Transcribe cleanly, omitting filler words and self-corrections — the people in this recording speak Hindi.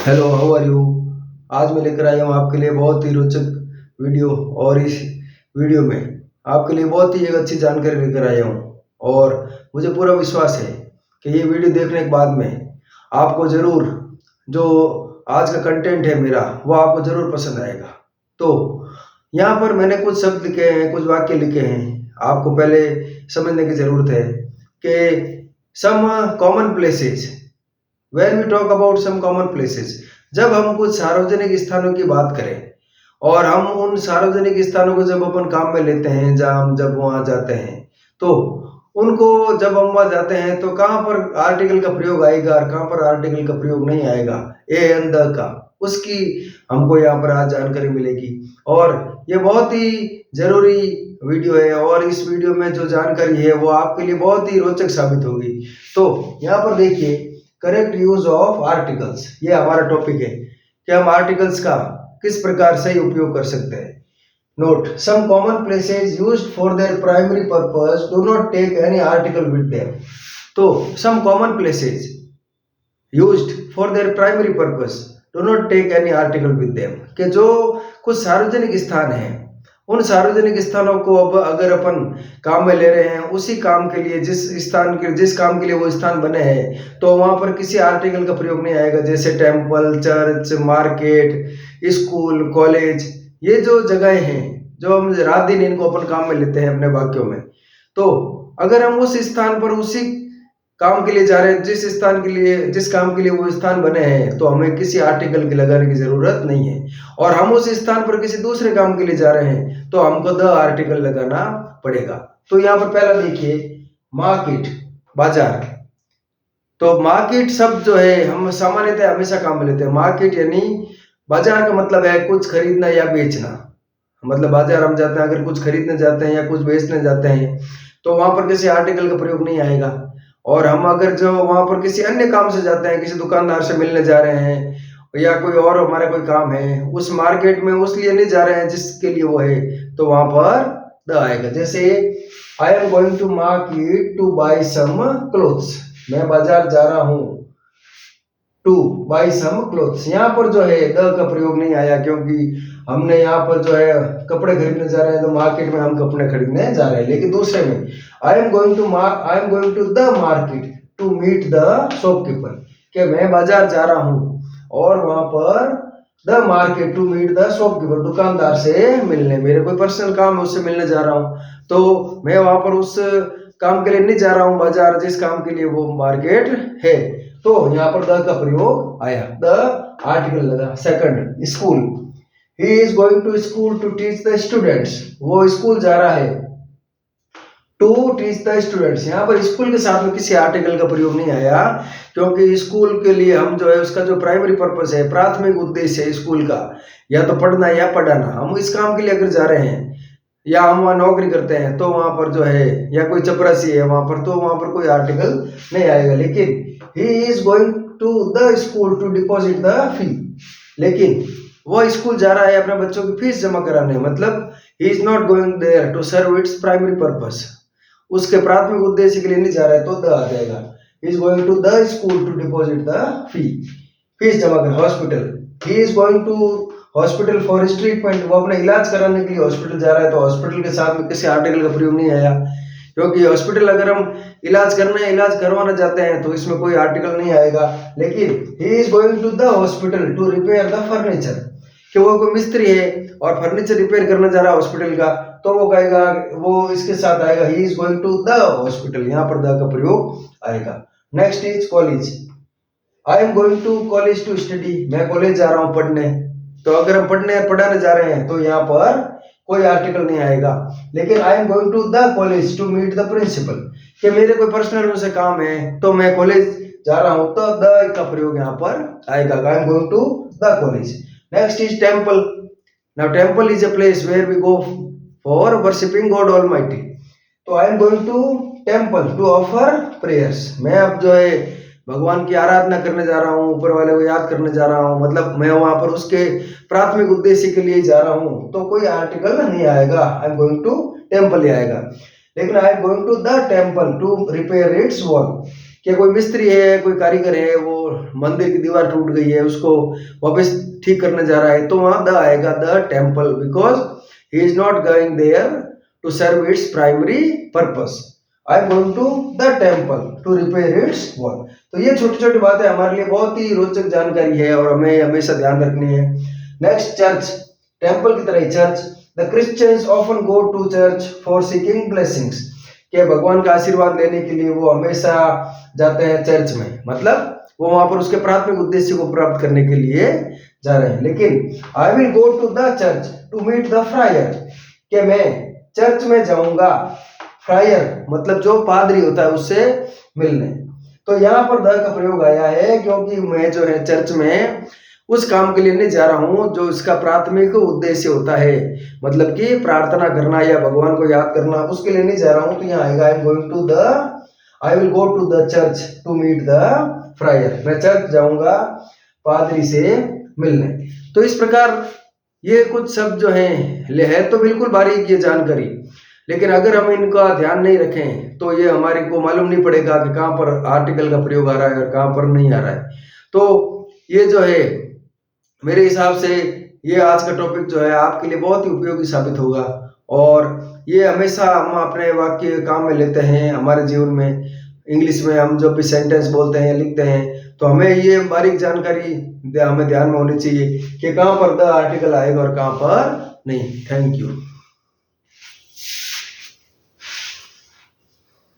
Hello, how are you. आज मैं लेकर आया हूँ आपके लिए बहुत ही रोचक वीडियो। और इस वीडियो में आपके लिए बहुत ही एक अच्छी जानकारी लेकर आया हूँ। और मुझे पूरा विश्वास है कि ये वीडियो देखने के बाद में आपको ज़रूर जो आज का कंटेंट है मेरा वो आपको ज़रूर पसंद आएगा। तो यहाँ पर मैंने कुछ शब्द लिखे हैं, कुछ वाक्य लिखे हैं, आपको पहले समझने की ज़रूरत है कि some common places, when we talk about some common places, जब हम कुछ सार्वजनिक स्थानों की बात करें और हम उन सार्वजनिक स्थानों को जब अपन काम में लेते हैं, जहाँ हम जब वहाँ जाते हैं तो उनको जब हम वहाँ जाते हैं तो कहाँ पर आर्टिकल का प्रयोग आएगा और कहाँ पर आर्टिकल का प्रयोग नहीं आएगा, ए एंड द का, उसकी हमको यहाँ पर आज जानकारी मिलेगी। और ये बहुत ही जरूरी वीडियो है और इस वीडियो में जो जानकारी है वो आपके लिए बहुत ही रोचक साबित होगी। तो यहाँ पर देखिए, करेक्ट यूज ऑफ आर्टिकल्स, ये हमारा टॉपिक है कि हम आर्टिकल्स का किस प्रकार सही उपयोग कर सकते हैं। Note, some common places used for their primary purpose do not take any article with them. तो some common places used for their primary purpose do not take any article with them, कि जो कुछ सार्वजनिक स्थान हैं उन सार्वजनिक स्थानों को अब अगर अपन काम में ले रहे हैं, उसी काम के लिए जिस काम के लिए वो स्थान बने हैं, तो वहां पर किसी आर्टिकल का प्रयोग नहीं आएगा। जैसे temple, church, market, school, college, ये जो जगहें हैं जो हम रात दिन इनको अपन काम में लेते हैं अपने वाक्यों में, तो अगर हम उस स्थान पर उसी काम के लिए जा रहे हैं, जिस काम के लिए वो स्थान बने हैं, तो हमें किसी आर्टिकल की लगाने की जरूरत नहीं है। और हम उस स्थान पर किसी दूसरे काम के लिए जा रहे हैं तो हमको द आर्टिकल लगाना पड़ेगा। तो यहाँ पर पहला देखिए, मार्केट, बाजार। तो मार्केट शब्द जो है हम सामान्यतः हमेशा काम में लेते हैं। मार्केट यानी बाजार का मतलब है कुछ खरीदना या बेचना। मतलब बाजार हम जाते हैं, अगर कुछ खरीदने जाते हैं या कुछ बेचने जाते हैं तो वहां पर किसी आर्टिकल का प्रयोग नहीं आएगा। और हम अगर जो वहां पर किसी अन्य काम से जाते हैं, किसी दुकानदार से मिलने जा रहे हैं या कोई और हमारा कोई काम है, उस मार्केट में उस लिए नहीं जा रहे हैं जिसके लिए वो है, तो वहां पर द आएगा। जैसे I am going to market to buy some clothes, मैं बाजार जा रहा हूं टू बाय सम क्लोथ्स, यहाँ पर जो है द का प्रयोग नहीं आया, क्योंकि हमने यहाँ पर जो है कपड़े खरीदने जा रहे हैं तो मार्केट में हम कपड़े खरीदने जा रहे हैं। लेकिन दूसरे में I am going to the market to meet the shopkeeper, कि मैं बाजार जा रहा हूँ और वहां पर the market to meet the shopkeeper, दुकानदार से मिलने, मेरे कोई पर्सनल काम है उससे मिलने जा रहा हूँ, तो मैं वहां पर उस काम के लिए नहीं जा रहा हूँ बाजार जिस काम के लिए वो मार्केट है। तो यहाँ पर द का प्रयोग आया, द आर्टिकल लगा। Second, school, he is going to school to teach the students, वो स्कूल जा रहा है टू टीच द स्टूडेंट्स, यहाँ पर स्कूल के साथ में किसी आर्टिकल का प्रयोग नहीं आया, क्योंकि स्कूल के लिए हम जो है उसका जो प्राइमरी पर्पस है, प्राथमिक उद्देश्य है स्कूल का, या तो पढ़ना या पढ़ाना। हम इस काम के लिए अगर जा रहे हैं या हम वहाँ नौकरी करते हैं तो वहां पर जो है, या कोई चपरासी है वहां पर, तो वहां पर कोई आर्टिकल नहीं आएगा। लेकिन he is going to the school to deposit the fee, लेकिन वो स्कूल जा रहा है अपने बच्चों की फीस जमा कराने, मतलब he is not going there to serve its primary purpose, उसके प्राथमिक उद्देश्य के लिए नहीं जा रहा है, तो द आ जाएगा। He is going to the school to deposit the fee, fees जमा कर। Hospital, he is going to hospital for his treatment, वो अपने इलाज कराने के लिए हॉस्पिटल जा रहा है, तो हॉस्पिटल के साथ में किसी आर्टिकल का प्रयोग नहीं आया, क्योंकि हॉस्पिटल अगर हम इलाज करवाना चाहते हैं तो इसमें कोई आर्टिकल नहीं आएगा। लेकिन he is going to the hospital to repair the furniture, कि वो कोई मिस्त्री है और फर्नीचर रिपेयर करने जा रहा है हॉस्पिटल का, तो वो कहेगा, वो इसके साथ आएगा, he is going to the hospital, यहाँ पर द का प्रयोग आएगा। Next is college, I am going to college to study, मैं कॉलेज जा रहा हूँ पढ़ने, तो अगर हम पढ़ाने जा रहे हैं तो यहाँ पर कोई आर्टिकल नहीं आएगा। लेकिन I am going to the college to meet the principal, कि मेरे कोई पर्सनल उनसे काम है तो मैं कॉलेज जा रहा हूं, तो द का प्रयोग यहाँ पर आएगा, I am going to the college. Next is temple, now temple is a place where we go for worshipping God Almighty, तो I am going to temple to offer prayers, मैं अब जो है भगवान की आराधना करने जा रहा हूँ, ऊपर वाले को याद करने जा रहा हूँ, मतलब मैं वहां पर उसके प्राथमिक उद्देश्य के लिए जा रहा हूँ, तो कोई आर्टिकल नहीं आएगा, I am going to temple ही आएगा। लेकिन I am going to the temple to repair its wall, कि कोई मिस्त्री है, कोई कारीगर है, वो मंदिर की दीवार टूट गई है, उसको वापस ठीक करने जा रहा है, तो वहां द आएगा, the temple, because he is not going there to serve its primary purpose. I am going to the temple to repair its wall. तो ये छोटी छोटी बातें हमारे लिए बहुत ही रोचक जानकारी है और हमें हमेशा ध्यान रखनी है। नेक्स्ट, चर्च, टेम्पल की तरह ही church. The Christians often go to church for seeking blessings, कि भगवान का आशीर्वाद लेने के लिए वो हमेशा जाते हैं चर्च में, मतलब वो वहां पर उसके प्राथमिक उद्देश्य को प्राप्त करने के लिए जा रहे हैं। लेकिन I will go to the church to meet the friar, कि मैं चर्च में जाऊंगा, फ्रायर मतलब जो पादरी होता है उससे मिलने। तो यहाँ पर द का प्रयोग आया है क्योंकि मैं जो है चर्च में उस काम के लिए नहीं जा रहा हूँ जो इसका प्राथमिक उद्देश्य होता है, मतलब कि प्रार्थना करना या भगवान को याद करना, उसके लिए नहीं जा रहा हूँ। तो यहाँ आएगा I will go to the church to meet the friar, मैं चर्च जाऊंगा पादरी से मिलने। तो इस प्रकार ये कुछ शब्द जो है तो बिल्कुल बारीक ये जानकारी, लेकिन अगर हम इनका ध्यान नहीं रखें तो ये हमारे को मालूम नहीं पड़ेगा कि कहाँ पर आर्टिकल का प्रयोग आ रहा है और कहाँ पर नहीं आ रहा है। तो ये जो है मेरे हिसाब से ये आज का टॉपिक जो है आपके लिए बहुत ही उपयोगी साबित होगा, और ये हमेशा हम अपने वाक्य काम में लेते हैं हमारे जीवन में। इंग्लिश में हम जब भी सेंटेंस बोलते हैं, लिखते हैं, तो हमें ये बारीक जानकारी हमें ध्यान में होनी चाहिए कि कहाँ पर द आर्टिकल आएगा और कहाँ पर नहीं। Thank you.